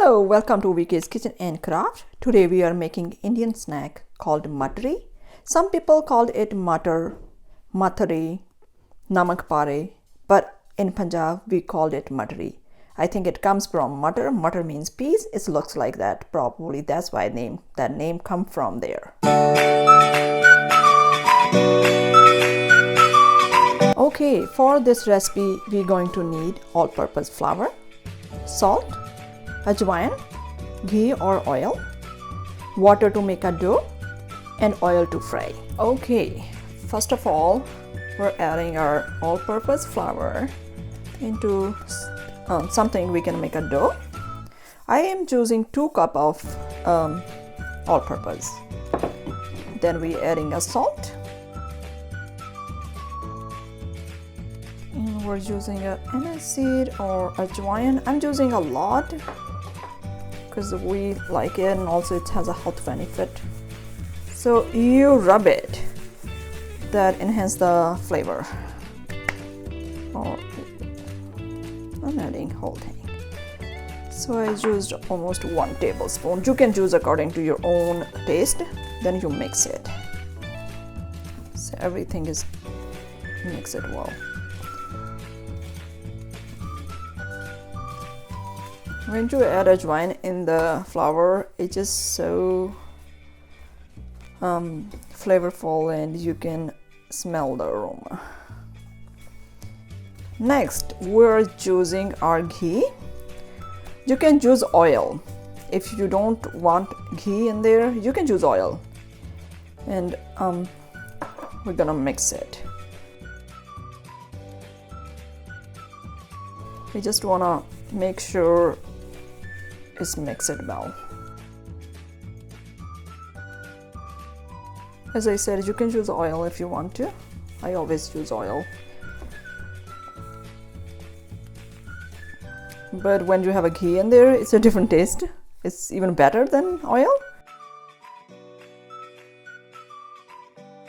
Hello, welcome to VK's Kitchen and Craft. Today we are making Indian snack called Mattri. Some people call it Mathari, Namak Pare, but in Punjab we called it Mattri. I think it comes from mutter. Mutter means peas. It looks like that. Probably that's why that name come from there. Okay, for this recipe we're going to need all-purpose flour, salt, Ajwain, ghee or oil, water to make a dough, and oil to fry. Okay, first of all, we're adding our all-purpose flour into something we can make a dough. I am choosing 2 cups of all-purpose. Then we're adding a salt. And we're using a aniseed or Ajwain. I'm using a lot because we like it and also it has a health benefit. So you rub it, that enhance the flavor. Or I'm adding whole thing. So I used almost 1 tablespoon. You can choose according to your own taste. Then you mix it. So everything is mix it well. When you add Ajwain in the flour, it's just so flavorful and you can smell the aroma. Next, we're using our ghee. You can use oil. If you don't want ghee in there, you can use oil. And we're gonna mix it. We just wanna make sure it's mixed well. As I said, you can use oil if you want to. I always use oil. But when you have a ghee in there, it's a different taste. It's even better than oil.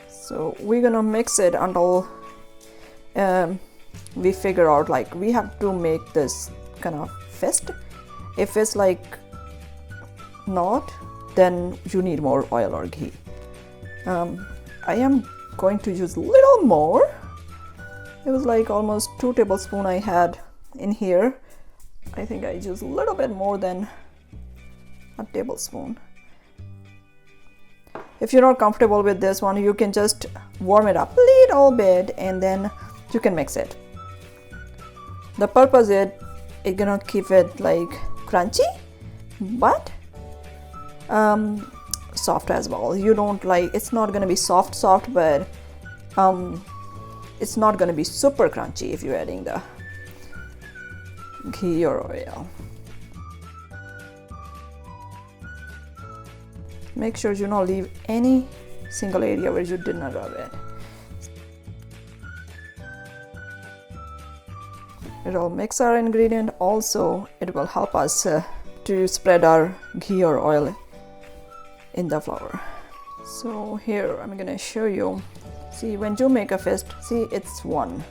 So we're gonna mix it until we figure out, like, we have to make this kind of fist. If it's like not, then you need more oil or ghee. I am going to use a little more. It was like almost 2 tablespoons I had in here. I think I used a little bit more than a tablespoon. If you're not comfortable with this one, you can just warm it up a little bit and then you can mix it. The purpose is it's gonna keep it like crunchy but soft as well. You don't like, it's not gonna be soft but it's not gonna be super crunchy if you're adding the ghee or oil. Make sure you don't leave any single area where you did not rub it. It will mix our ingredient. Also, it will help us to spread our ghee or oil in the flour. So here I'm gonna show you. See, when you make a fist, see, it's one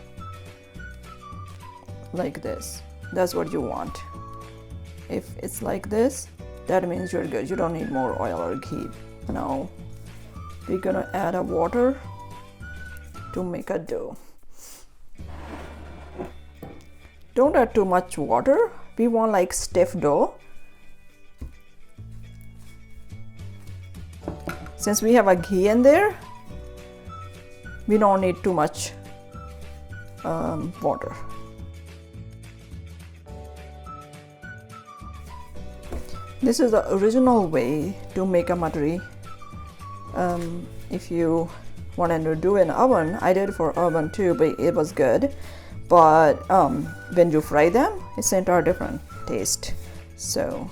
like this. That's what you want. If it's like this, that means you're good. You don't need more oil or ghee. Now we're gonna add a water to make a dough. Don't add too much water. We want like stiff dough. Since we have a ghee in there, we don't need too much water. This is the original way to make a Mattri. If you wanted to do an oven, I did for oven too, but it was good. But when you fry them, it's an entire different taste. So,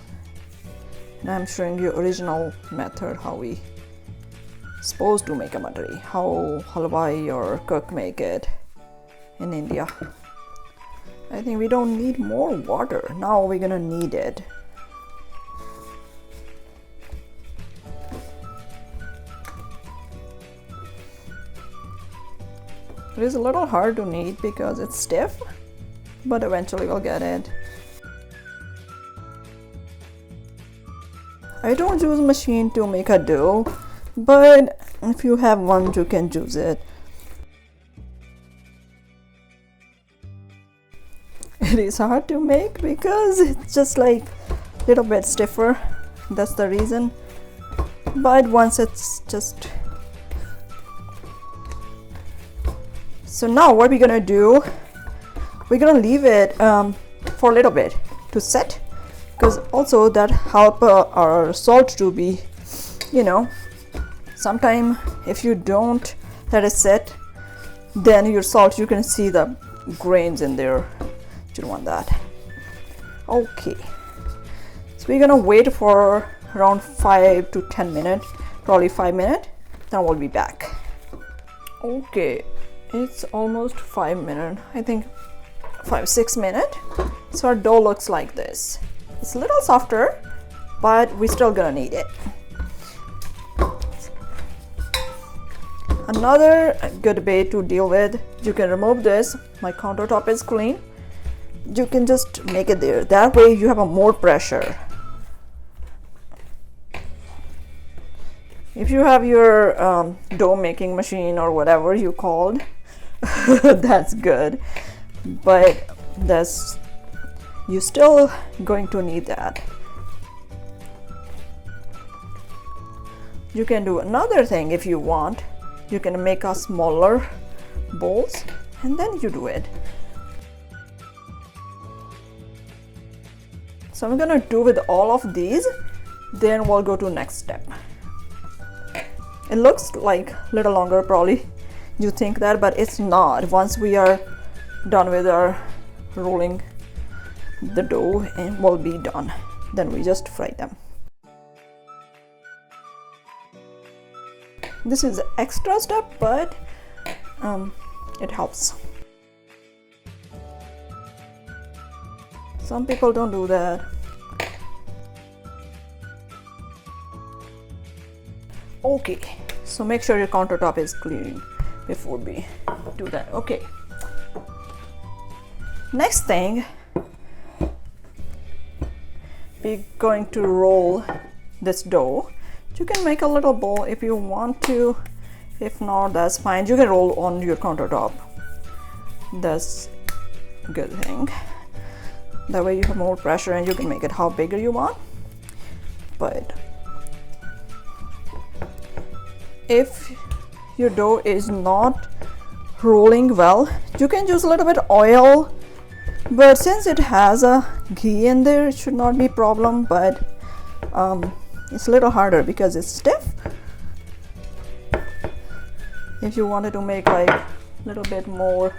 and I'm showing you original method how we supposed to make a Mattri, how halwai or cook make it in India. I think we don't need more water. Now we're gonna need it. It is a little hard to knead because it's stiff, but eventually we'll get it. I don't use machine to make a dough, but if you have one, you can use it. It is hard to make because it's just like a little bit stiffer. That's the reason. But once it's just... So now what we're gonna do, we're gonna leave it for a little bit to set, because also that help our salt to be, you know, sometime if you don't let it set, then your salt, you can see the grains in there. You don't want that. Okay, so we're gonna wait for around 5 to 10 minutes, probably 5 minutes, then we'll be back. Okay, it's almost 5 minutes, I think 5-6 minutes. So our dough looks like this. It's a little softer, but we're still gonna need it. Another good way to deal with, you can remove this. My countertop is clean. You can just make it there. That way you have a more pressure. If you have your dough making machine or whatever you called, that's good. But that's, you're still going to need that. You can do another thing if you want. You can make a smaller bowls and then you do it. So I'm gonna do with all of these, then we'll go to next step. It looks like a little longer probably, you think that, but it's not. Once we are done with our rolling the dough, and we'll be done, then we just fry them. This is an extra step, but it helps. Some people don't do that. Okay, so make sure your countertop is clean before we do that. Okay, next thing, we're going to roll this dough. You can make a little bowl if you want to. If not, that's fine. You can roll on your countertop. That's a good thing. That way you have more pressure and you can make it how bigger you want. But if your dough is not rolling well, you can use a little bit oil, but since it has a ghee in there, it should not be a problem. But it's a little harder because it's stiff. If you wanted to make like a little bit more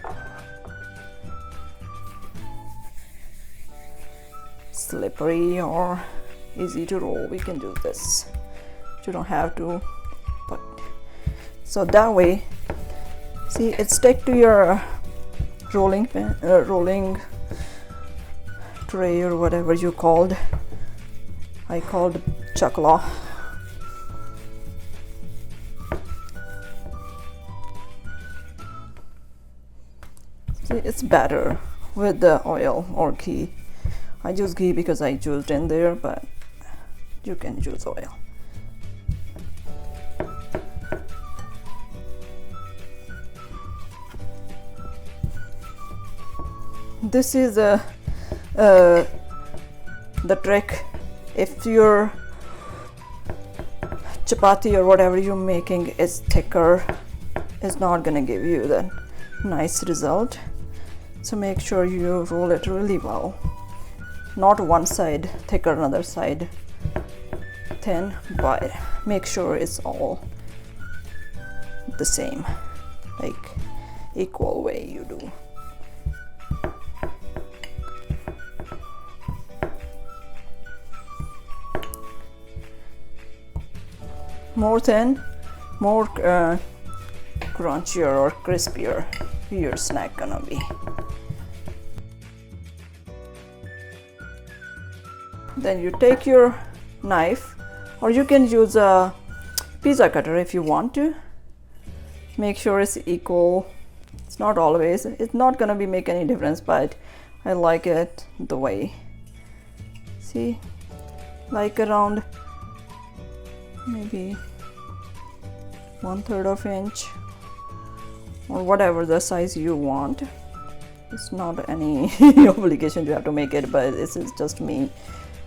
slippery or easy to roll, we can do this. You don't have to, but so that way, see, it stick to your rolling pin, rolling tray or whatever you called. I called chakla. See, it's better with the oil or ghee. I use ghee because I used in there, but you can use oil. This is the trick. If your chapati or whatever you're making is thicker, it's not gonna give you the nice result. So make sure you roll it really well. Not one side thicker, another side thin, but make sure it's all the same, like equal way you do. More thin, more crunchier or crispier your snack gonna be. Then you take your knife, or you can use a pizza cutter if you want to. Make sure it's equal. It's not always, it's not gonna be make any difference, but I like it the way. See, like around maybe 1/3 of inch or whatever the size you want. It's not any obligation to have to make it, but this is just me.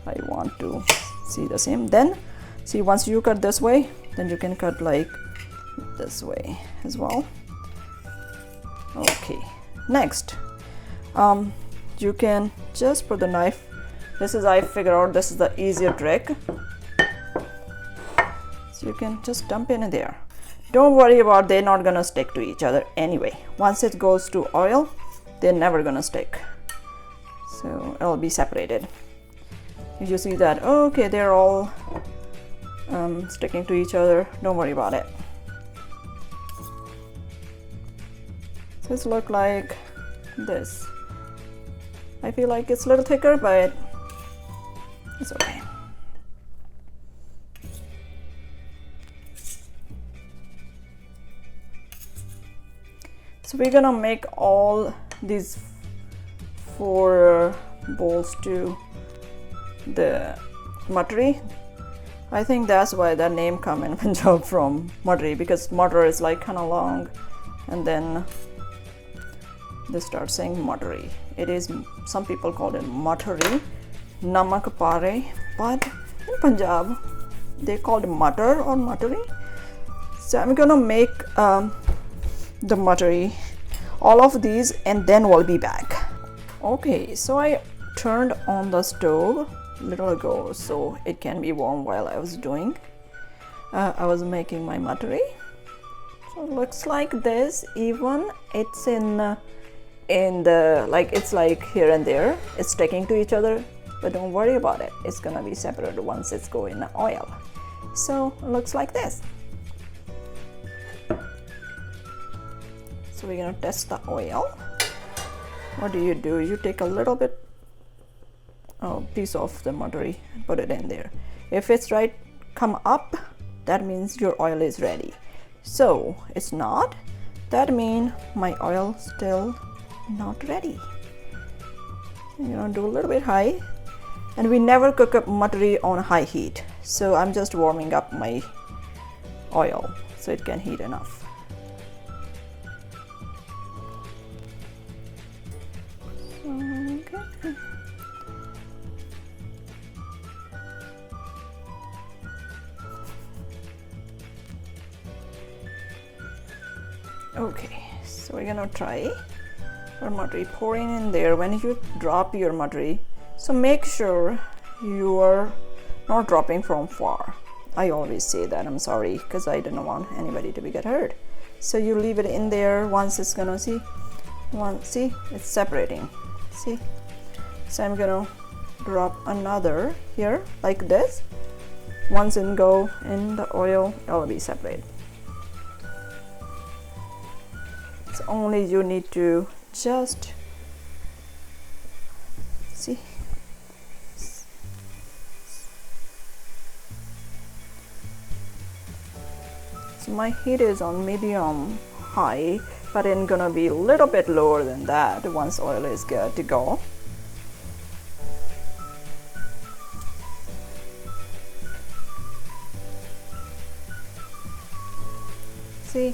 I want to see the same. Then see, once you cut this way, then you can cut like this way as well. Okay, next you can just put the knife. This is, I figure out this is the easier trick. So you can just dump in there. Don't worry about, they're not gonna stick to each other anyway. Once it goes to oil, they're never gonna stick, so it'll be separated. If you see that, okay, they're all sticking to each other, don't worry about it. So it's look like this. I feel like it's a little thicker, but it's okay. So we're gonna make all these 4 bowls to the Mattri. I think that's why that name come in Punjab from Mattri, because Matter is like kind of long, and then they start saying Mattri. It is, some people call it Mathari, Namak Pare, but in Punjab they called Matter or Mattri. So I'm gonna make the Mattri, all of these, and then we'll be back. Okay, so I turned on the stove a little ago so it can be warm while I was doing. I was making my Mattri. So it looks like this. Even it's in the like, it's like here and there, it's sticking to each other, but don't worry about it. It's gonna be separated once it's go in the oil. So it looks like this. So we're gonna test the oil. What do? You take a little bit piece of the Mattri and put it in there. If it's right, come up, that means your oil is ready. So it's not, that means my oil still not ready. You're gonna do a little bit high, and we never cook up Mattri on high heat, so I'm just warming up my oil so it can heat enough. Okay, so we're gonna try our Mattri, pouring in there. When you drop your Mattri, so make sure you are not dropping from far. I always say that, I'm sorry, because I don't want anybody to get hurt. So you leave it in there. Once it's gonna see it's separating, see. So I'm gonna drop another here like this. Once it go in the oil, it'll be separated. So only you need to just see. So my heat is on medium high, but it's gonna be a little bit lower than that once oil is good to go. See?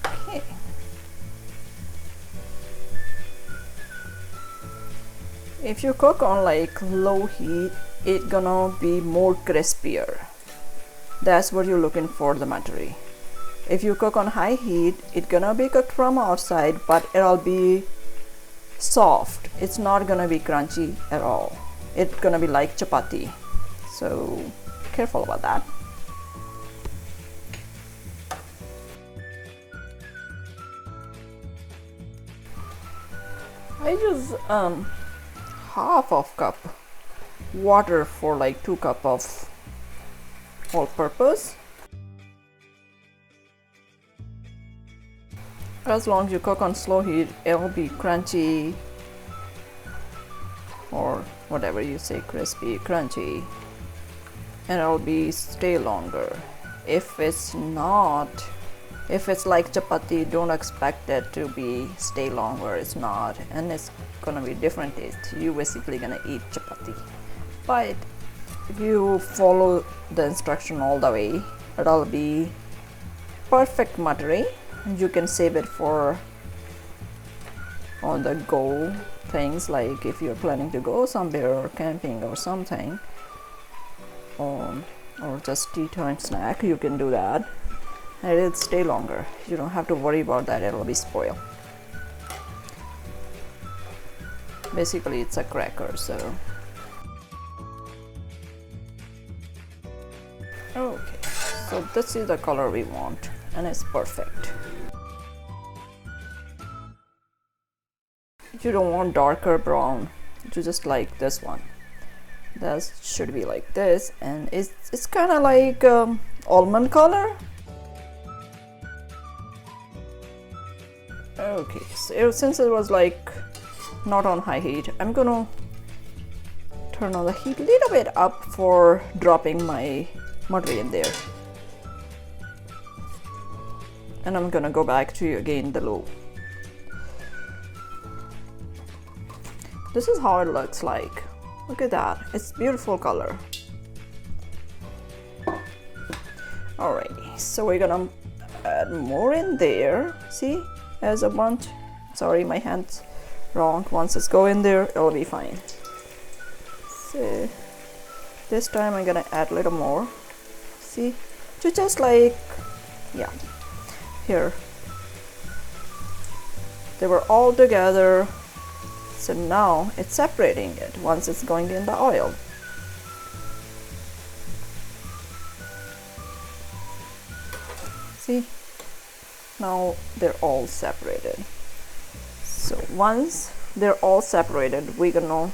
Okay. If you cook on like low heat, it's gonna be more crispier. That's what you're looking for, the Mattri. If you cook on high heat, it's gonna be cooked from outside, but it'll be soft. It's not gonna be crunchy at all. It's gonna be like chapati. So careful about that. I use half of cup water for like 2 cup of all purpose. As long as you cook on slow heat, it'll be crunchy, or whatever you say, crispy, crunchy, and it'll be stay longer. If it's not If it's like chapati, don't expect it to be stay longer. It's not, and it's gonna be different taste. You basically gonna eat chapati, but if you follow the instruction all the way, it'll be perfect Mattri, and you can save it for on the go things, like if you're planning to go somewhere or camping or something, or just tea time snack, you can do that and it'll stay longer. You don't have to worry about that, it'll be spoiled. Basically it's a cracker. So okay, so this is the color we want and it's perfect. You don't want darker brown, you just like this one. That should be like this, and it's kind of like almond color. Okay, so since it was like not on high heat, I'm gonna turn on the heat a little bit up for dropping my Mattri in there, and I'm gonna go back to again the low. This is how it looks like. Look at that, it's beautiful color. Alrighty, so we're gonna add more in there. See, as a bunch. Sorry, my hand's wrong. Once it's go in there, it'll be fine. So this time I'm gonna add a little more. See, to just like, yeah, here. They were all together. So now it's separating it once it's going in the oil. See, now they're all separated. So once they're all separated, we're gonna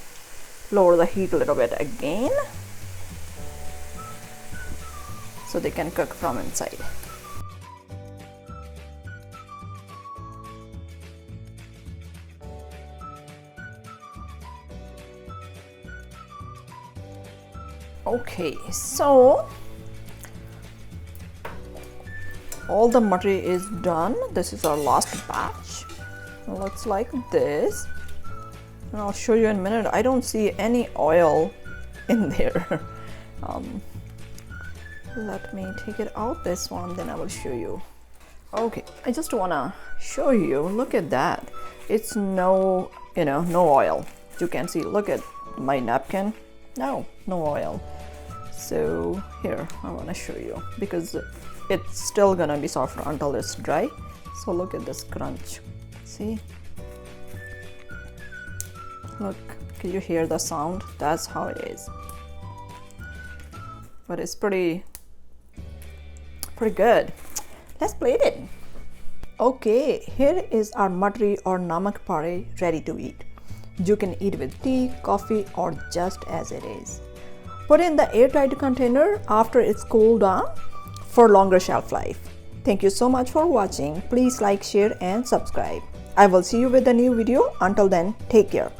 lower the heat a little bit again so they can cook from inside. Okay, so all the Mattri is done. This is our last batch. It looks like this, and I'll show you in a minute. I don't see any oil in there. Let me take it out this one, then I will show you. Okay, I just wanna show you. Look at that. It's no oil. You can see. Look at my napkin. No oil. So here I want to show you, because it's still gonna be softer until it's dry. So look at this crunch. See, look, can you hear the sound? That's how it is. But it's pretty good. Let's plate it. Okay, here is our Mattri or Namak Pare ready to eat. You can eat with tea, coffee, or just as it is. Put in the airtight container after it's cooled down for longer shelf life. Thank you so much for watching. Please like, share and subscribe. I will see you with a new video. Until then, take care.